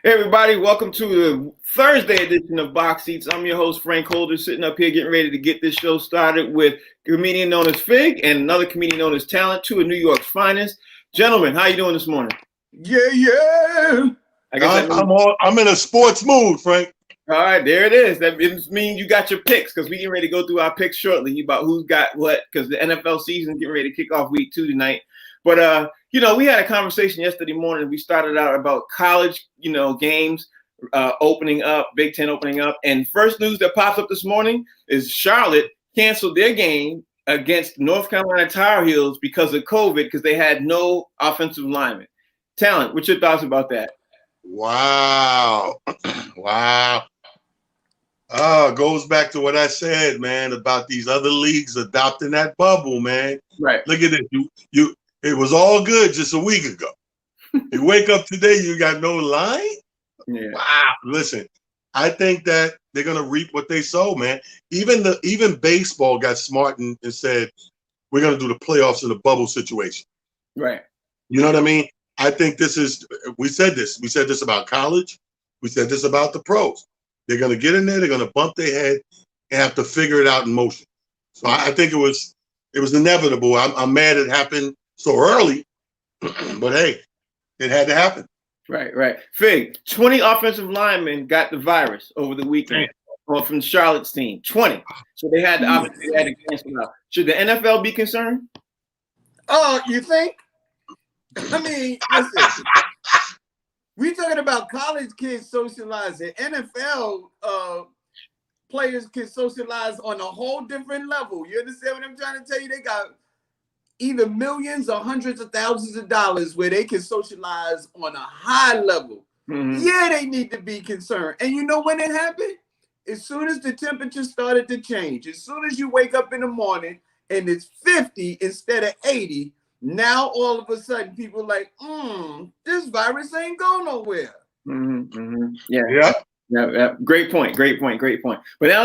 Hey everybody, welcome to the Thursday edition of Box Seats. I'm your host, Frank Holder, sitting up here getting ready to get this show started with a comedian known as Fig and another comedian known as Talent, two of New York's finest. Gentlemen, how you doing this morning? Yeah. I guess I'm in a sports mood, Frank. all right, there it is. That means you got your picks because we getting ready to go through our picks shortly about who's got what because the NFL season getting ready to kick off week 2 tonight. But we had a conversation yesterday morning. We started out about college, games opening up, Big Ten opening up, and first news that pops up this morning is Charlotte canceled their game against North Carolina Tar Heels because of COVID because they had no offensive linemen. Talent, what's your thoughts about that? Wow. Wow. Goes back to what I said, man, about these other leagues adopting that bubble, man. Right. Look at it. It was all good just a week ago. You wake up today, you got no line? Yeah. Wow. Listen, I think that they're gonna reap what they sow, man. Even baseball got smart and said, we're gonna do the playoffs in a bubble situation. Right. You know what I mean? I think we said this about college. We said this about the pros. They're going to get in there. They're going to bump their head and have to figure it out in motion. So I think it was inevitable. I'm mad it happened so early, but hey, it had to happen. Right. Fig, 20 offensive linemen got the virus over the weekend from Charlotte's team. 20. So they had to cancel out. Should the NFL be concerned? Oh, you think? I mean, listen. We talking about college kids socializing. NFL players can socialize on a whole different level. You understand what I'm trying to tell you? They got either millions or hundreds of thousands of dollars where they can socialize on a high level. Mm-hmm. Yeah, they need to be concerned. And you know when it happened? As soon as the temperature started to change, as soon as you wake up in the morning and it's 50 instead of 80, now all of a sudden people are like, this virus ain't going nowhere. Mm-hmm. Yeah. Great point. But now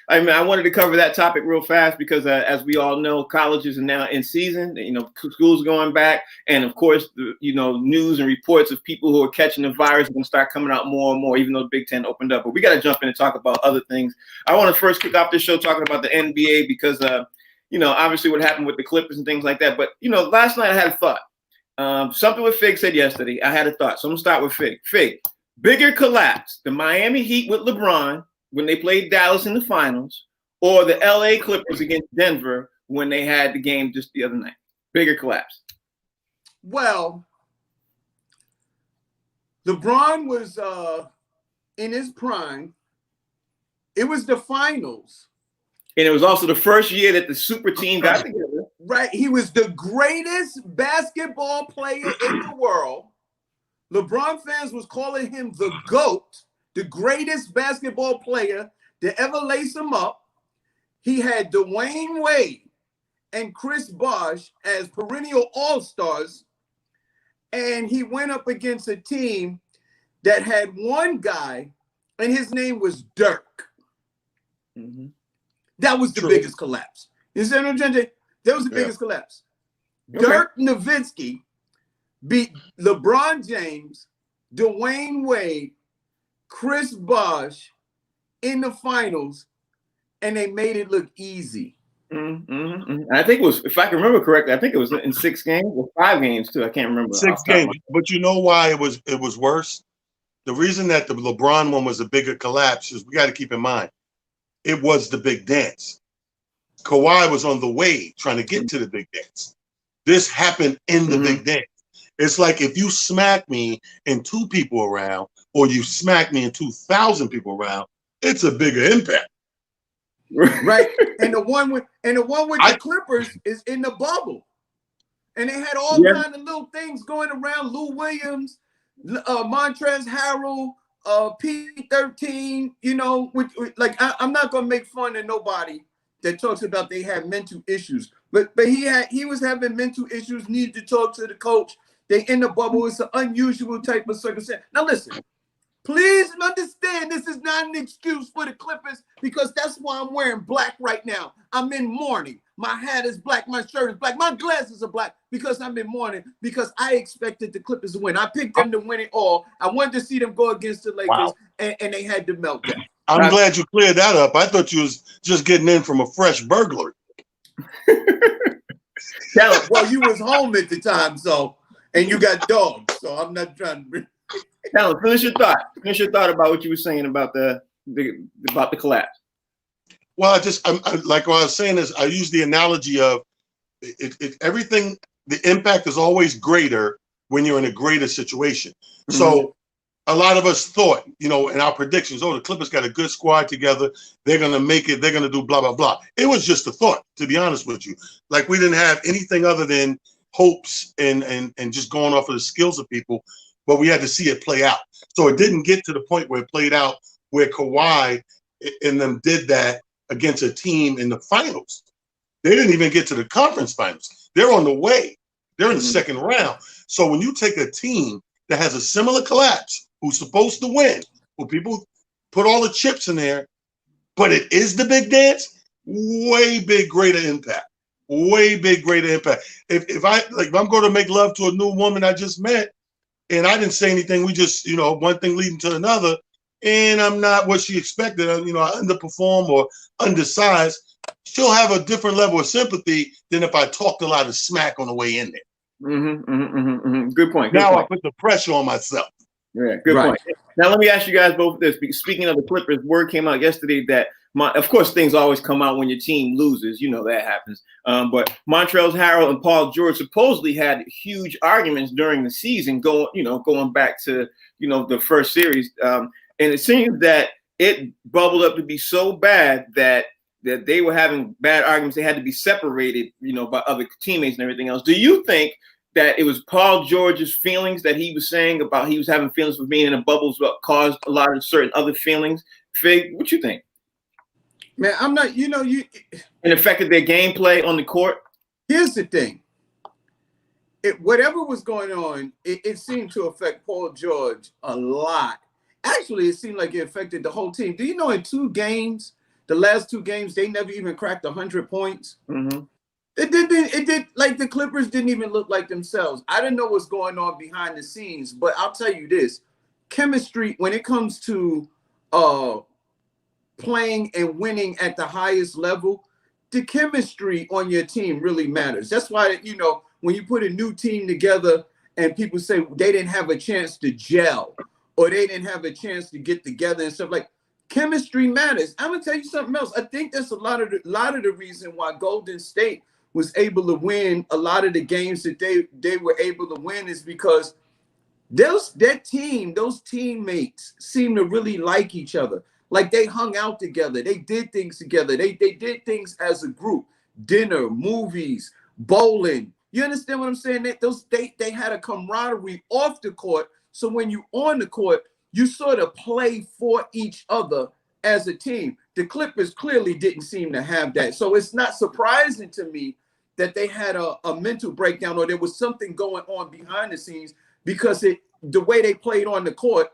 I wanted to cover that topic real fast because as we all know, colleges are now in season, schools going back. And of course, news and reports of people who are catching the virus are going to start coming out more and more, even though the Big Ten opened up. But we got to jump in and talk about other things. I want to first kick off this show talking about the NBA because, obviously what happened with the Clippers and things like that. But, last night I had a thought. Something what Fig said yesterday, I had a thought. So I'm going to start with Fig. Fig, bigger collapse, the Miami Heat with LeBron when they played Dallas in the finals or the LA Clippers against Denver when they had the game just the other night? Bigger collapse. Well, LeBron was in his prime. It was the finals. And it was also the first year that the super team got together. Right. He was the greatest basketball player in the world. LeBron fans was calling him the GOAT, the greatest basketball player to ever lace him up. He had Dwayne Wade and Chris Bosh as perennial all-stars. And he went up against a team that had one guy, and his name was Dirk. Mm-hmm. That was the biggest collapse. You see what I'm saying? That was the biggest collapse. Okay. Dirk Nowitzki beat LeBron James, Dwayne Wade, Chris Bosh in the finals, and they made it look easy. Mm-hmm. I think it was, if I can remember correctly, I think it was in 6 games or 5 games too. I can't remember. 6 games. But you know why it was worse? The reason that the LeBron one was a bigger collapse is we got to keep in mind, it was the big dance. Kawhi was on the way trying to get to the big dance. This happened in the big dance. It's like if you smack me and 2 people around, or you smack me and 2,000 people around, it's a bigger impact. Right. And the one with the Clippers is in the bubble. And they had all kinds of little things going around. Lou Williams, Montrezl Harrell, P13, I'm not gonna make fun of nobody that talks about they have mental issues. But he was having mental issues, needed to talk to the coach. They in the bubble. It's an unusual type of circumstance. Now listen, Please understand, this is not an excuse for the Clippers because that's why I'm wearing black right now. I'm in mourning. My hat is black. My shirt is black. My glasses are black because I'm in mourning because I expected the Clippers to win. I picked them to win it all. I wanted to see them go against the Lakers, and they had to melt that. I'm glad you cleared that up. I thought you was just getting in from a fresh burglary. Well, you was home at the time, and you got dogs, so I'm not trying to. Now, finish your thought. Finish your thought about what you were saying about the collapse. Well, like what I was saying is I use the analogy of everything. The impact is always greater when you're in a greater situation. Mm-hmm. So a lot of us thought, in our predictions, the Clippers got a good squad together. They're going to make it. They're going to do blah, blah, blah. It was just a thought, to be honest with you. Like we didn't have anything other than hopes and just going off of the skills of people. But we had to see it play out. So it didn't get to the point where it played out where Kawhi and them did that against a team in the finals. They didn't even get to the conference finals. They're on the way. They're in the second round. So when you take a team that has a similar collapse, who's supposed to win, who people put all the chips in there, but it is the big dance, way big, greater impact. Way big, greater impact. If I'm going to make love to a new woman I just met, and I didn't say anything. We just, one thing leading to another. And I'm not what she expected. I underperform or undersized. She'll have a different level of sympathy than if I talked a lot of smack on the way in there. Good point. Now I put the pressure on myself. Yeah, good point. Now let me ask you guys both this. Speaking of the Clippers, word came out yesterday that of course things always come out when your team loses. That happens. But Montrezl Harrell and Paul George supposedly had huge arguments during the season, going back to the first series. And it seems that it bubbled up to be so bad that they were having bad arguments. They had to be separated, by other teammates and everything else. Do you think that it was Paul George's feelings that he was saying about he was having feelings for being in the bubbles what caused a lot of certain other feelings? Fig, what you think? Man, I'm not, and affected their gameplay on the court? Here's the thing. Whatever was going on, it seemed to affect Paul George a lot. Actually, it seemed like it affected the whole team. Do you know in the last two games, they never even cracked 100 points? Mm-hmm. It did like the Clippers didn't even look like themselves. I didn't know what's going on behind the scenes, but I'll tell you this. Chemistry, when it comes to playing and winning at the highest level, the chemistry on your team really matters. That's why, when you put a new team together and people say they didn't have a chance to gel or they didn't have a chance to get together and stuff, like chemistry matters. I'm gonna tell you something else. I think that's a lot of the reason why Golden State was able to win a lot of the games that they were able to win is because those teammates seem to really like each other. Like they hung out together. They did things together. They did things as a group. Dinner, movies, bowling. You understand what I'm saying? They had a camaraderie off the court. So when you're on the court, you sort of play for each other as a team. The Clippers clearly didn't seem to have that. So it's not surprising to me that they had a mental breakdown or there was something going on behind the scenes because the way they played on the court,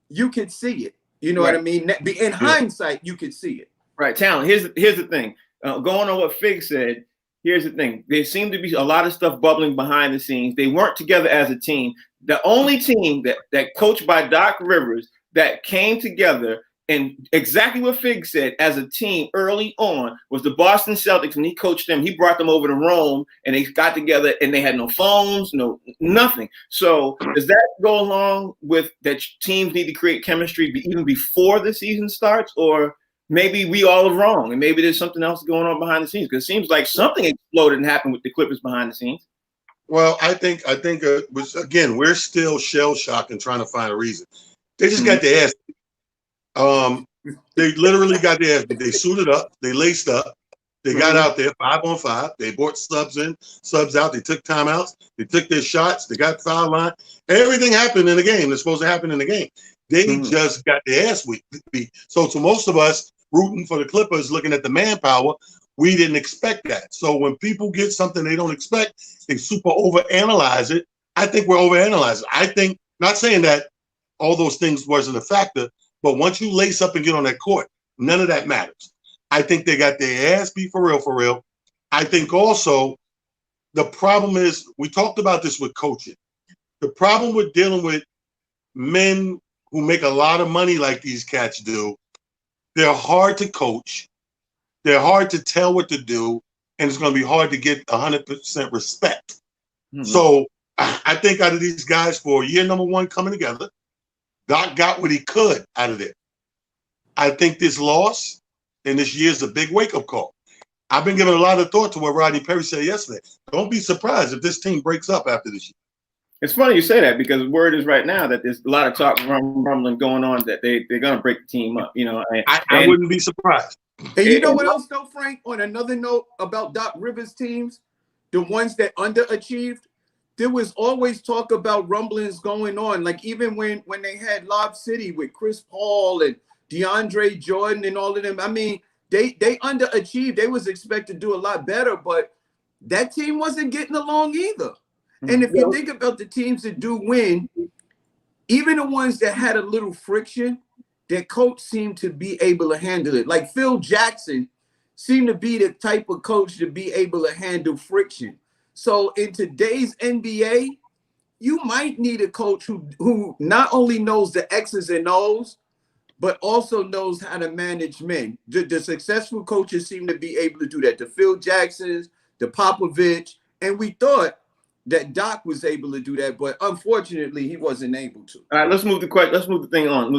you could see it. You know what I mean? In hindsight, you could see it. Right. Talent. Here's the thing. Going on what Fig said, here's the thing. There seemed to be a lot of stuff bubbling behind the scenes. They weren't together as a team. The only team that coached by Doc Rivers that came together and exactly what Fig said as a team early on was the Boston Celtics. When he coached them, he brought them over to Rome and they got together and they had no phones, nothing. So does that go along with that teams need to create chemistry even before the season starts? Or maybe we all are wrong and maybe there's something else going on behind the scenes? Because it seems like something exploded and happened with the Clippers behind the scenes. Well, I think again, we're still shell shocked and trying to find a reason. They just got their ass. They literally got their ass. They suited up. They laced up. They got out there 5-on-5. They brought subs in, subs out. They took timeouts. They took their shots. They got foul line. Everything happened in the game that's supposed to happen in the game. They just got their ass beat. So to most of us rooting for the Clippers, looking at the manpower, we didn't expect that. So when people get something they don't expect, they super overanalyze it. I think we're overanalyzing. I think, not saying that all those things wasn't a factor. But once you lace up and get on that court, none of that matters. I think they got their ass beat for real, for real. I think also the problem is, we talked about this with coaching. The problem with dealing with men who make a lot of money like these cats do, they're hard to coach. They're hard to tell what to do, and it's going to be hard to get 100% respect. Mm-hmm. So I think out of these guys, for year number one coming together, Doc got what he could out of it. I think this loss and this year's a big wake-up call. I've been giving a lot of thought to what Rodney Perry said yesterday. Don't be surprised if this team breaks up after this year. It's funny you say that, because word is right now that there's a lot of talk rumbling going on that they're going to break the team up. You know, I wouldn't be surprised. And you know what else, though, Frank? On another note about Doc Rivers' teams, the ones that underachieved, there was always talk about rumblings going on. Like even when they had Lob City with Chris Paul and DeAndre Jordan and all of them. I mean, they underachieved. They was expected to do a lot better, but that team wasn't getting along either. And if you think about the teams that do win, even the ones that had a little friction, their coach seemed to be able to handle it. Like Phil Jackson seemed to be the type of coach to be able to handle friction. So in today's NBA, you might need a coach who not only knows the X's and O's, but also knows how to manage men. The successful coaches seem to be able to do that. The Phil Jacksons, the Popovich, and we thought that Doc was able to do that, but unfortunately, he wasn't able to. All right, let's move the thing on.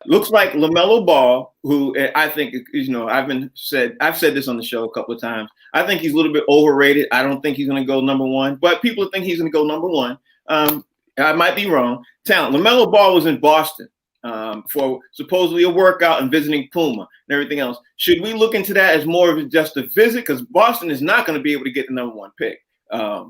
Looks like LaMelo Ball, who I think, you know, I've said this on the show a couple of times. I think he's a little bit overrated. I don't think he's going to go number one, but people think he's going to go number one. I might be wrong. Talent. LaMelo Ball was in Boston for supposedly a workout and visiting Puma and everything else. Should we look into that as more of just a visit? Because Boston is not going to be able to get the number one pick.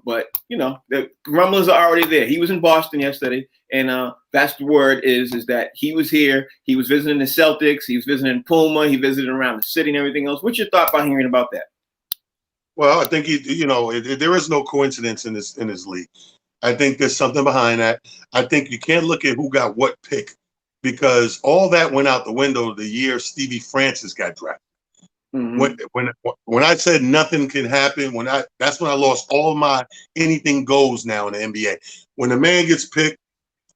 But you know, the rumblings are already there. He was in Boston yesterday, and that's the word is that he was here. He was visiting the Celtics. He was visiting Puma. He visited around the city and everything else. What's your thought about hearing about that? Well, I think there is no coincidence in this league. I think there's something behind that. I think you can't look at who got what pick, because all that went out the window the year Stevie Francis got drafted. Mm-hmm. When I said nothing can happen, that's when I lost all my anything goes now in the NBA. When a man gets picked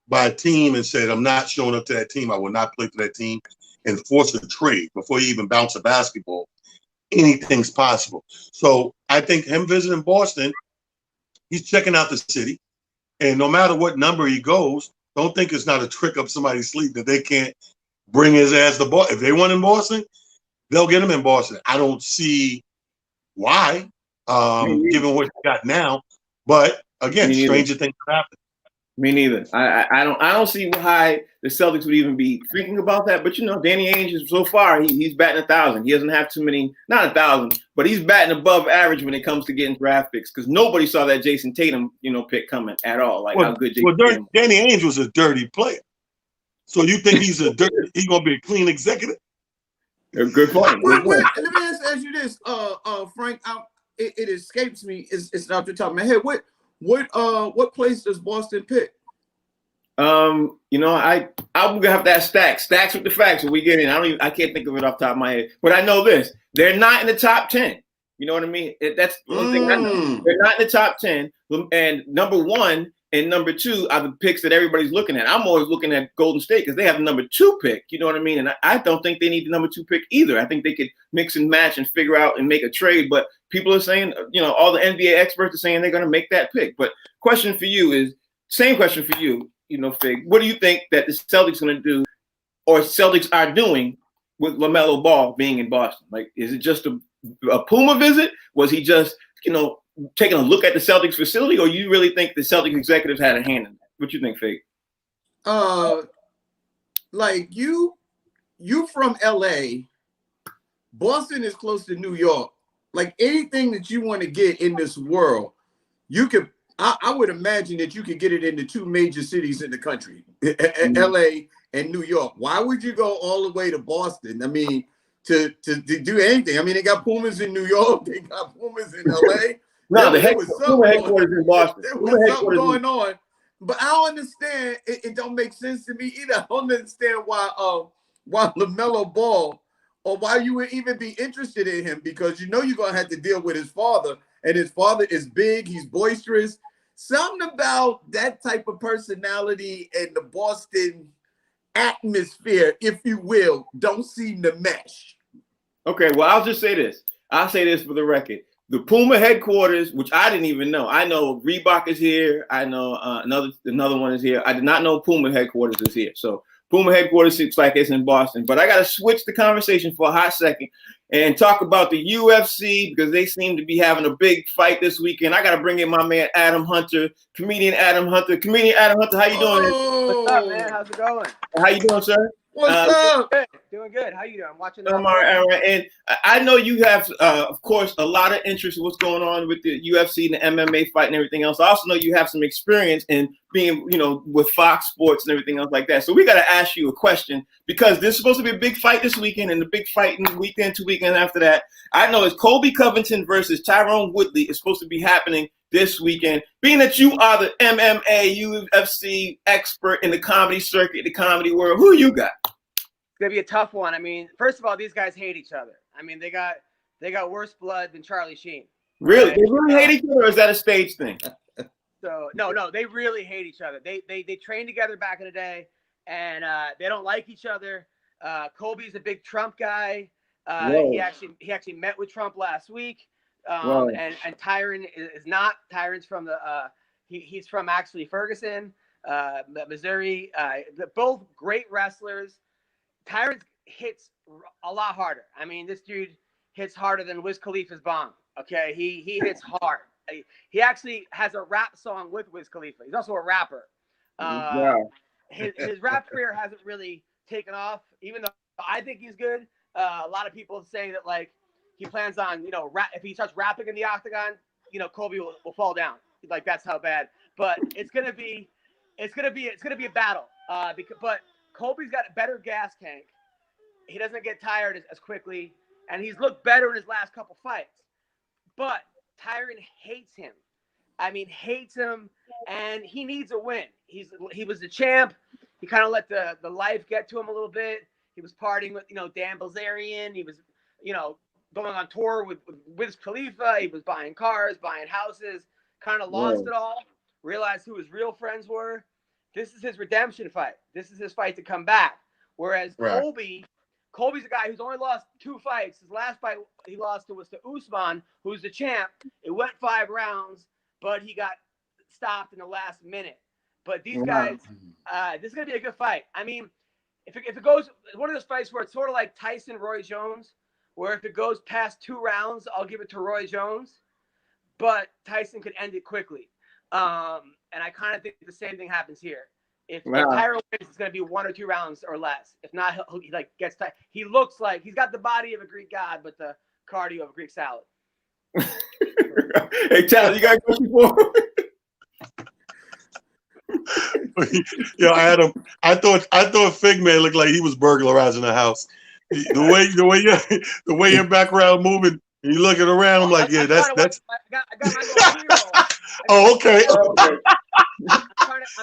by a team and said, I'm not showing up to that team, I will not play for that team, and force a trade before he even bounce a basketball, anything's possible. So I think him visiting Boston, he's checking out the city, and no matter what number he goes, don't think it's not a trick up somebody's sleeve that they can't bring his ass to Boston. If they want in Boston, they'll get him in Boston. I don't see why, given what he got now. But again, stranger things happen. Me neither. I don't see why the Celtics would even be thinking about that. But you know, Danny Ainge is so far he's batting 1,000. He doesn't have too many, not 1,000, but he's batting above average when it comes to getting draft picks, because nobody saw that Jason Tatum pick coming at all. Like how good Jason Tatum. Danny Ainge was a dirty player. So you think he's gonna be a clean executive? Good point. Let me ask you this, Frank. It escapes me. It's off the top of my head. What place does Boston pick? I'm gonna have to ask Stacks with the facts when we get in. I can't think of it off the top of my head, but I know this: they're not in the top 10. You know what I mean? That's one thing I know. They're not in the top 10, and number one and number two are the picks that everybody's looking at. I'm always looking at Golden State because they have the number 2 pick. You know what I mean? And I don't think they need the number 2 pick either. I think they could mix and match and figure out and make a trade. But people are saying, all the NBA experts are saying they're going to make that pick. But question for you is, same question for you, Fig. What do you think that the Celtics are going to do, or Celtics are doing with LaMelo Ball being in Boston? Like, is it just a Puma visit? Was he just, taking a look at the Celtics facility, or you really think the Celtics executives had a hand in that? What you think, Fig? Like you from LA, Boston is close to New York. Like anything that you want to get in this world, you could. I would imagine that you could get it in the 2 major cities in the country, LA and New York. Why would you go all the way to Boston? I mean, to do anything. I mean, they got Pumas in New York. They got Pumas in LA. No, the headquarters in Boston. There was something going on But I don't understand. It don't make sense to me either. I don't understand why LaMelo Ball, or why you would even be interested in him, because you know you're gonna have to deal with his father, and his father is big. He's boisterous. Something about that type of personality and the Boston atmosphere, if you will, don't seem to mesh. Okay, well, I'll just say this. I'll say this for the record. The Puma headquarters, which I didn't even know. I know Reebok is here. I know another one is here. I did not know Puma headquarters is here. So Puma headquarters seems like it's in Boston. But I got to switch the conversation for a hot second and talk about the UFC, because they seem to be having a big fight this weekend. I got to bring in my man Adam Hunter, comedian Adam Hunter. Comedian Adam Hunter, how you doing? What's up, man? How's it going? How you doing, sir? What's up? Good. Doing good. How you doing? I'm watching that. All right. And I know you have, of course, a lot of interest in what's going on with the UFC and the MMA fight and everything else. I also know you have some experience in being, with Fox Sports and everything else like that. So we got to ask you a question, because this is supposed to be a big fight this weekend, and the big fight in the weekend, 2 weekends after that. I know it's Colby Covington versus Tyron Woodley is supposed to be happening this weekend. Being that you are the MMA, UFC expert in the comedy circuit, the comedy world, who you got? It's gonna be a tough one. I mean, first of all, these guys hate each other. I mean, they got worse blood than Charlie Sheen. Really? Right? They really hate each other, or is that a stage thing? So no, they really hate each other. They trained together back in the day, and they don't like each other. Colby's a big Trump guy. He actually met with Trump last week. And Tyron is not. Tyron's from he's from actually Ferguson, Missouri. Both great wrestlers. Tyron hits a lot harder. I mean, this dude hits harder than Wiz Khalifa's bomb. Okay, he hits hard. He actually has a rap song with Wiz Khalifa. He's also a rapper. His rap career hasn't really taken off, even though I think he's good. A lot of people say that, like, he plans on, if he starts rapping in the octagon, Colby will fall down. Like, that's how bad. But it's gonna be a battle. But Colby's got a better gas tank. He doesn't get tired as quickly, and he's looked better in his last couple fights. But Tyron hates him. I mean, hates him, and he needs a win. He was the champ. He kind of let the life get to him a little bit. He was partying with, Dan Bilzerian. He was, going on tour with Wiz Khalifa. He was buying cars, buying houses, kind of lost it all, realized who his real friends were. This is his redemption fight. This is his fight to come back. Whereas Colby's a guy who's only lost 2 fights. His last fight he lost was to Usman, who's the champ. It went 5 rounds, but he got stopped in the last minute. But these guys, this is going to be a good fight. I mean, if it goes, one of those fights where it's sort of like Tyson, Roy Jones, where if it goes past 2 rounds, I'll give it to Roy Jones, but Tyson could end it quickly. And I kind of think the same thing happens here. If Tyron wins, it's going to be 1 or 2 rounds or less. If not, he gets tight. He looks like he's got the body of a Greek god, but the cardio of a Greek salad. Hey, Tyler, you got a question for Yo, Adam, I thought Figman looked like he was burglarizing the house. The way your background moving, and you looking around, I'm like, yeah, that's. I got my little 2-year-old. Oh, okay.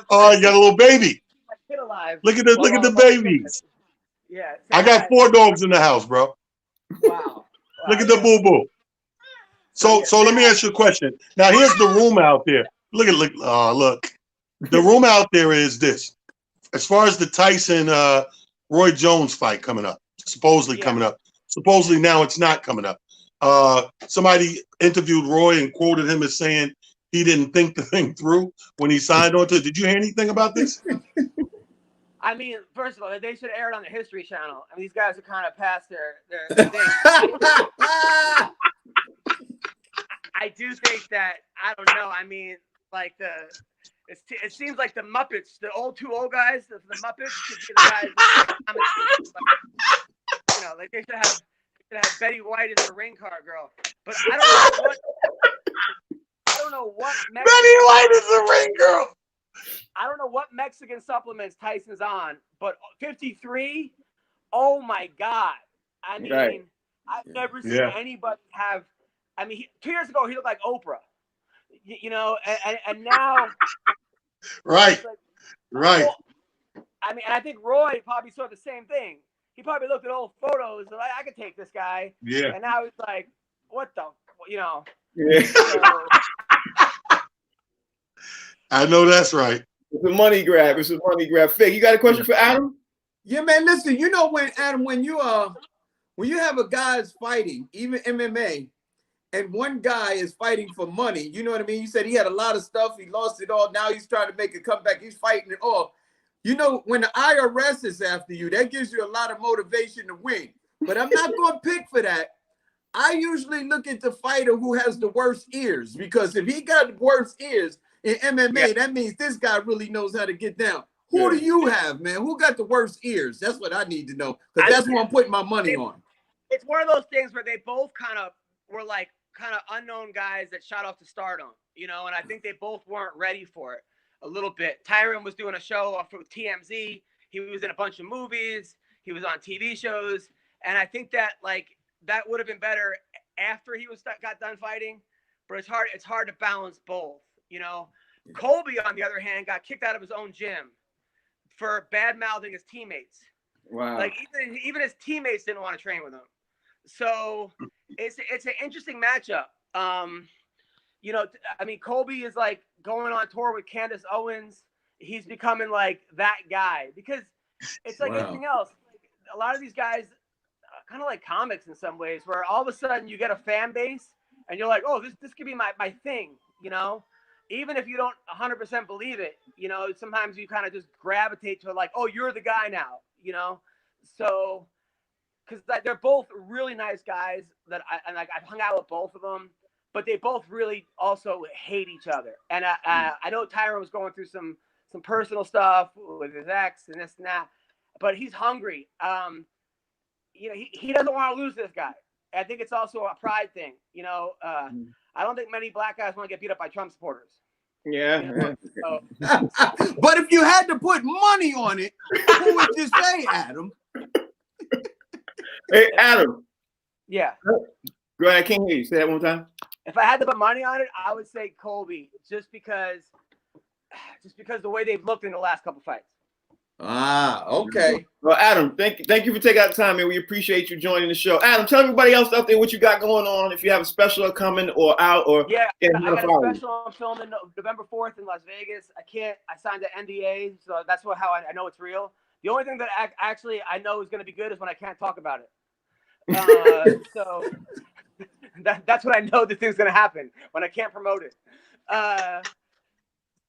Oh, you got a little baby. Kid alive. Look at the babies. Yeah. I got 4 dogs in the house, bro. Wow. Look at the boo boo. So let me ask you a question. Now here's the rumor out there. Look. The rumor out there is this: as far as the Tyson Roy Jones fight coming up, supposedly coming up. Supposedly now it's not coming up. Somebody interviewed Roy and quoted him as saying he didn't think the thing through when he signed on to it. Did you hear anything about this? I mean, first of all, they should air it on the History Channel. I mean, these guys are kind of past their thing. I do think that, I don't know. I mean, like it seems like the Muppets, the two old guys, the Muppets should be the guys. Like they should have Betty White as the ring car girl. But I don't know what Betty White is the ring girl. I don't know what Mexican supplements Tyson's on, but 53. Oh my God! I mean, I've never seen anybody have. I mean, 2 years ago he looked like Oprah, and now Right. Like, Right. well, I mean, and I think Roy probably saw the same thing. He probably looked at old photos and like, I could take this guy. Yeah. And now he's like, what the, you know? Yeah. So, I know that's right. It's a money grab. It's a money grab. Fig, you got a question for Adam? Yeah, man. Listen, you know when Adam, when you have a guy's fighting, even MMA, and one guy is fighting for money, you know what I mean? You said he had a lot of stuff, he lost it all. Now he's trying to make a comeback. He's fighting it all. You know, when the IRS is after you, that gives you a lot of motivation to win. But I'm not going to pick for that. I usually look at the fighter who has the worst ears, because if he got the worst ears in MMA, that means this guy really knows how to get down. Who do you have, man? Who got the worst ears? That's what I need to know, because that's what I'm putting my money on. It's one of those things where they both kind of were like kind of unknown guys that shot off to stardom, you know, and I think they both weren't ready for it a little bit. Tyron was doing a show for TMZ. He was in a bunch of movies. He was on TV shows. And I think that like that would have been better after he got done fighting, but it's hard to balance both, you know. Colby, on the other hand, got kicked out of his own gym for bad-mouthing his teammates. Wow. Like even his teammates didn't want to train with him. So it's an interesting matchup. You know, I mean, Colby is like going on tour with Candace Owens. He's becoming like that guy, because it's like anything else. Like, a lot of these guys, kind of like comics in some ways, where all of a sudden you get a fan base and you're like, oh, this could be my thing, you know? Even if you don't 100% believe it, you know, sometimes you kind of just gravitate to it, like, oh, you're the guy now, you know? So, because they're both really nice guys that I've hung out with both of them, but they both really also hate each other. And I know Tyron was going through some personal stuff with his ex and this and that, but he's hungry. You know, he doesn't want to lose this guy. I think it's also a pride thing. You know, I don't think many black guys want to get beat up by Trump supporters. Yeah. You know? So, But if you had to put money on it, who would you say, Adam? Hey, Adam. yeah. Go ahead. I can't hear you. Say that one time. If I had to put money on it, I would say Colby, just because the way they've looked in the last couple fights. Ah, okay. Well, Adam, thank you for taking out the time, and we appreciate you joining the show. Adam, tell everybody else out there what you got going on. If you have a special coming or out, or yeah, I got a special I'm filming November 4th in Las Vegas. I signed an NDA, so that's how I know it's real. The only thing that actually I know is going to be good is when I can't talk about it. So that's what I know the thing's going to happen, when I can't promote it.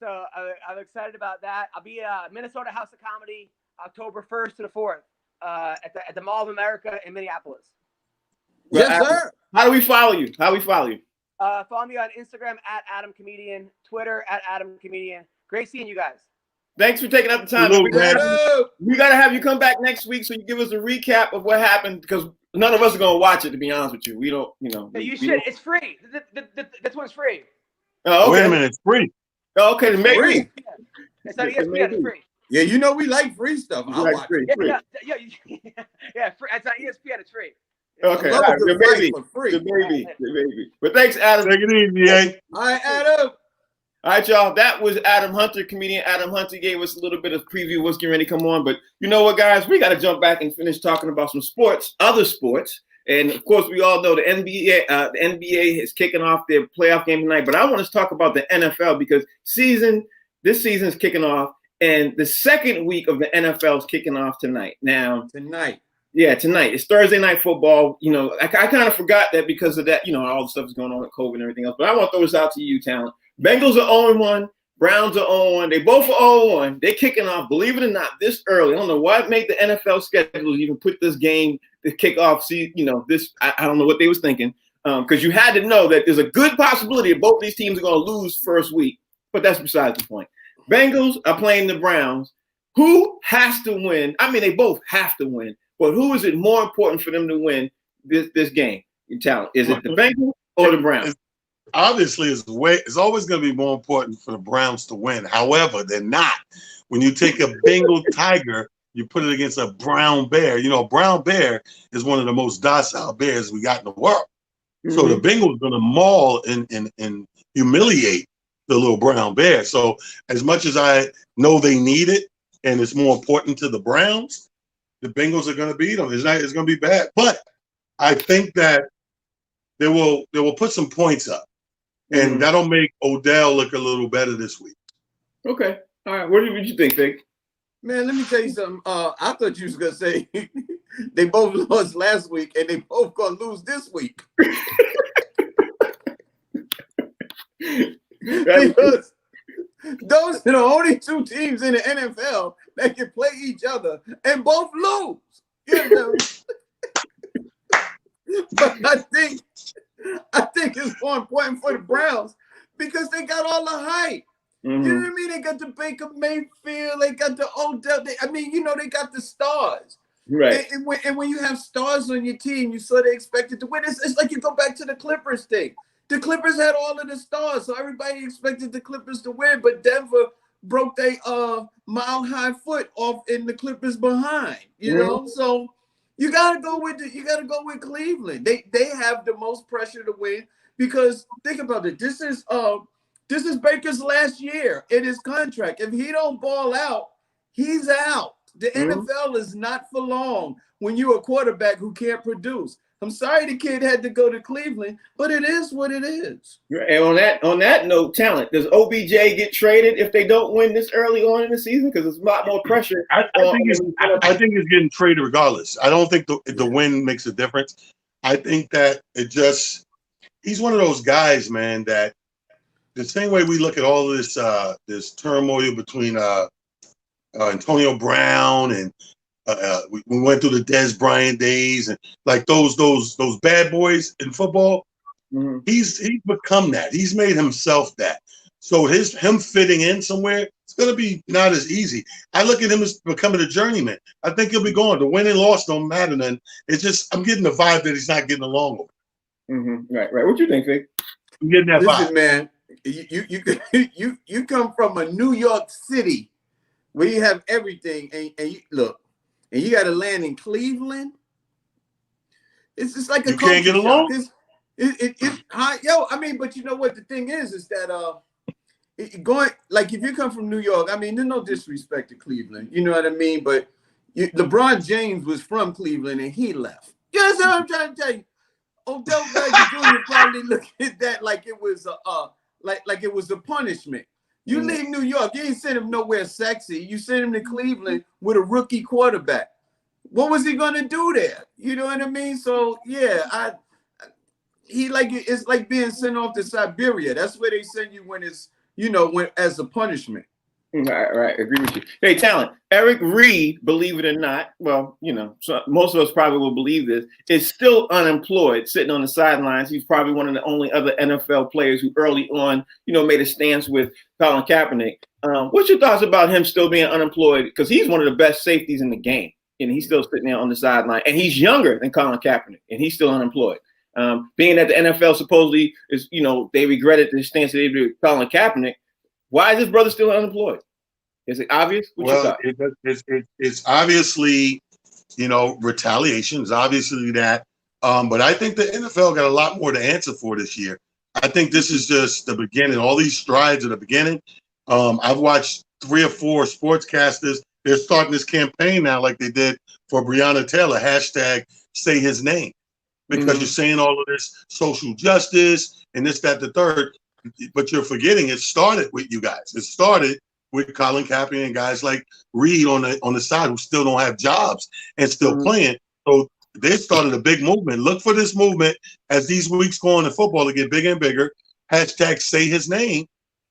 So I'm excited about that. I'll be at Minnesota House of Comedy October 1st to the 4th at the Mall of America in Minneapolis. Yes, Adam, sir. how do we follow you? Follow me on Instagram at Adam Comedian, Twitter at Adam Comedian. Great seeing you guys. Thanks for taking out the time. Hello, We got to have you come back next week so you give us a recap of what happened, because none of us are going to watch it, to be honest with you. We don't, you know. You should. It's free. This one's free. Oh, okay. Wait a minute, it's free. Oh, okay, then maybe. Free. It's on ESPN. It's free. Yeah, you know we like free stuff. I'll Like watch free, it. free. Yeah. Free. It's on ESPN. It's free. Okay, I all love right, a good good fight baby. for free. Good baby. But thanks, Adam. Take it easy, eh? All right, Adam. All right, y'all. That was Adam Hunter, comedian Adam Hunter. Gave us a little bit of preview of what's getting ready to come on. But you know what, guys? We got to jump back and finish talking about some sports, other sports. And of course, we all know the NBA. The NBA is kicking off their playoff game tonight. But I want to talk about the NFL, because this season is kicking off, and the second week of the NFL is kicking off tonight. Now, Tonight. yeah, tonight. It's Thursday night football. You know, I kind of forgot that because of that, you know, all the stuff is going on with COVID and everything else. But I want to throw this out to you, Talent. Bengals are 0-1. Browns are 0-1. They both are 0-1. They're kicking off, believe it or not, this early. I don't know what made the NFL schedule even put this game to kick off. See, you know, this, I don't know what they was thinking. Because you had to know that there's a good possibility of both these teams are going to lose first week. But that's besides the point. Bengals are playing the Browns. Who has to win? I mean, they both have to win. But who is it more important for them to win this game? Your Talent. Is it the Bengals or the Browns? Obviously, it's always going to be more important for the Browns to win. However, they're not. When you take a Bengal tiger, you put it against a brown bear. You know, a brown bear is one of the most docile bears we got in the world. Mm-hmm. So the Bengals are going to maul and humiliate the little brown bear. So as much as I know they need it, and it's more important to the Browns, the Bengals are going to beat them. It's going to be bad, but I think that they will put some points up, and that'll make Odell look a little better this week. Okay, all right. What did you think, Vic? Man, let me tell you something. I thought you was gonna say they both lost last week and they both gonna lose this week. Because those are the only two teams in the NFL that can play each other and both lose. You know? But I think it's more important for the Browns because they got all the hype. You know what I mean? They got the Baker Mayfield, they got the Odell. They got the stars. Right. And when you have stars on your team, you sort of expected to win. It's like you go back to the Clippers thing. The Clippers had all of the stars, so everybody expected the Clippers to win, but Denver broke their mile-high foot off in the Clippers behind. You know, so you gotta go with Cleveland. They have the most pressure to win because think about it. This is Baker's last year in his contract. If he don't ball out, he's out. The NFL is not for long when you're a quarterback who can't produce. I'm sorry the kid had to go to Cleveland, but it is what it is. And on that note, talent, does OBJ get traded if they don't win this early on in the season? Because there's a lot more pressure. I think he's getting traded regardless. I don't think the win makes a difference. I think that he's one of those guys, man, that the same way we look at all of this turmoil between Antonio Brown and we went through the Dez Bryant days and like those bad boys in football. He's become that. He's made himself that. So him fitting in somewhere, it's going to be not as easy. I look at him as becoming a journeyman. I think he'll be going. The win and loss don't matter. Then it's just I'm getting the vibe that he's not getting along with. Right. What you think, Vic? I'm getting that vibe, man. You come from a New York City where you have everything, and you look. And you got to land in Cleveland. It's just like a you can't get along. But you know what the thing is that going like if you come from New York, I mean, there's no disrespect to Cleveland, you know what I mean. But LeBron James was from Cleveland and he left. You understand what I'm trying to tell you? Odell Beckham Jr. probably looked at that like it was a punishment. You leave New York, you ain't send him nowhere sexy. You send him to Cleveland with a rookie quarterback. What was he gonna do there? You know what I mean? So yeah, it's like being sent off to Siberia. That's where they send you when it's as a punishment. Right. Agree with you. Hey, talent. Eric Reed, believe it or not, so most of us probably will believe this, is still unemployed, sitting on the sidelines. He's probably one of the only other NFL players who early on, made a stance with Colin Kaepernick. What's your thoughts about him still being unemployed? Because he's one of the best safeties in the game, and he's still sitting there on the sideline. And he's younger than Colin Kaepernick, and he's still unemployed. Being that the NFL supposedly is, they regretted the stance they did with Colin Kaepernick. Why is his brother still unemployed? Is it obvious? It's obviously, retaliation. It's obviously that. But I think the NFL got a lot more to answer for this year. I think this is just the beginning. All these strides at the beginning. I've watched 3 or 4 sportscasters. They're starting this campaign now like they did for Breonna Taylor, #say his name. Because you're saying all of this social justice and this, that, the third. But you're forgetting it started with you guys. It started with Colin Kaepernick and guys like Reed on the side who still don't have jobs and still playing. So they started a big movement. Look for this movement as these weeks go on in football to get bigger and bigger. #say his name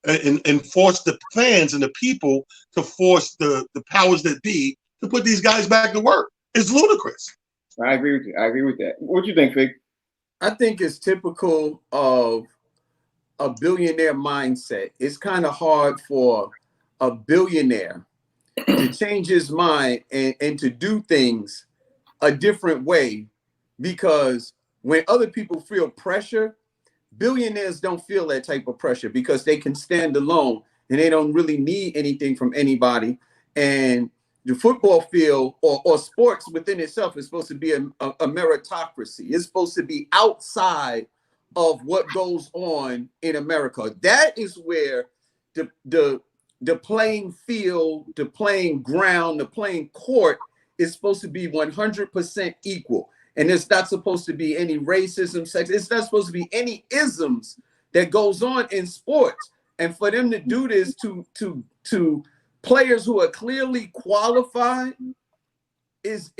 and force the fans and the people to force the powers that be to put these guys back to work. It's ludicrous. I agree with you. I agree with that. What do you think, Fig? I think it's typical of a billionaire mindset. It's kind of hard for a billionaire to change his mind and to do things a different way, because when other people feel pressure, billionaires don't feel that type of pressure because they can stand alone and they don't really need anything from anybody. And the football field or sports within itself is supposed to be a meritocracy. It's supposed to be outside of what goes on in America. That is where the playing field, the playing ground, the playing court is supposed to be 100% equal. And it's not supposed to be any racism, sex. It's not supposed to be any isms that goes on in sports. And for them to do this to players who are clearly qualified is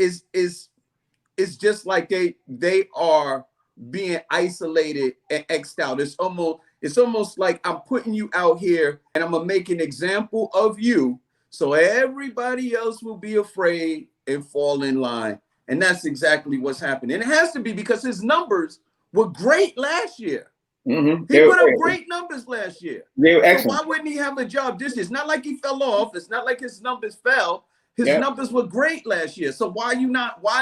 just like they are being isolated and X'd out. It's almost like I'm putting you out here and I'm gonna make an example of you so everybody else will be afraid and fall in line. And that's exactly what's happening. And it has to be because his numbers were great last year. Mm-hmm. He put up great numbers last year. They were excellent. So why wouldn't he have a job this year? It's not like he fell off. It's not like his numbers fell. His numbers were great last year. So why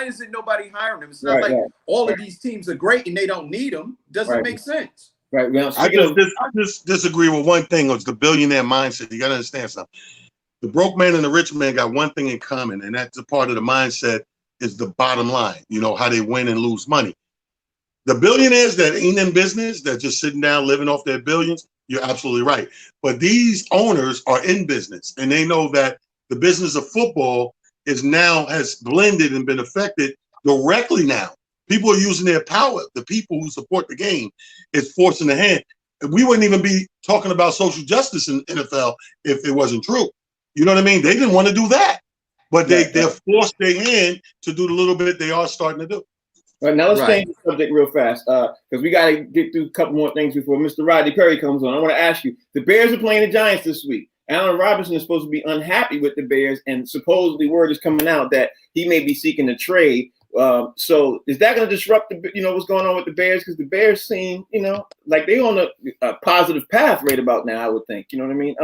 is it nobody hiring him? It's not all of these teams are great and they don't need him. Doesn't make sense. Right. Well, I just disagree with one thing. It's the billionaire mindset. You got to understand something. The broke man and the rich man got one thing in common, and that's a part of the mindset is the bottom line. You know, how they win and lose money. The billionaires that ain't in business, that just sitting down living off their billions, you're absolutely right. But these owners are in business, and they know that the business of football has blended and been affected directly now. People are using their power. The people who support the game is forcing the hand. We wouldn't even be talking about social justice in NFL if it wasn't true. You know what I mean? They didn't want to do that, but they're forced their hand to do the little bit they are starting to do. All right, now let's change the subject real fast because we got to get through a couple more things before Mr. Rodney Perry comes on. I want to ask you, the Bears are playing the Giants this week. Allen Robinson is supposed to be unhappy with the Bears, and supposedly word is coming out that he may be seeking a trade. So is that going to disrupt what's going on with the Bears? Because the Bears seem, like they're on a positive path right about now, I would think. You know what I mean?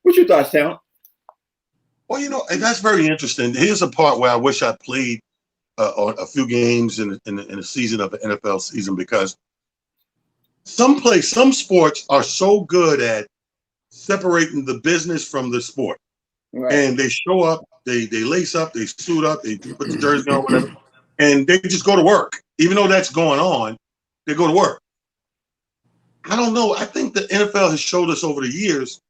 What's your thoughts, Talon? Well, that's very interesting. Here's a part where I wish I played on a few games in a season of the NFL season, because some sports are so good at separating the business from the sport. Right. And they show up, they lace up, they suit up, they put the jersey on, whatever, and they just go to work. Even though that's going on, they go to work. I don't know. I think the NFL has showed us over the years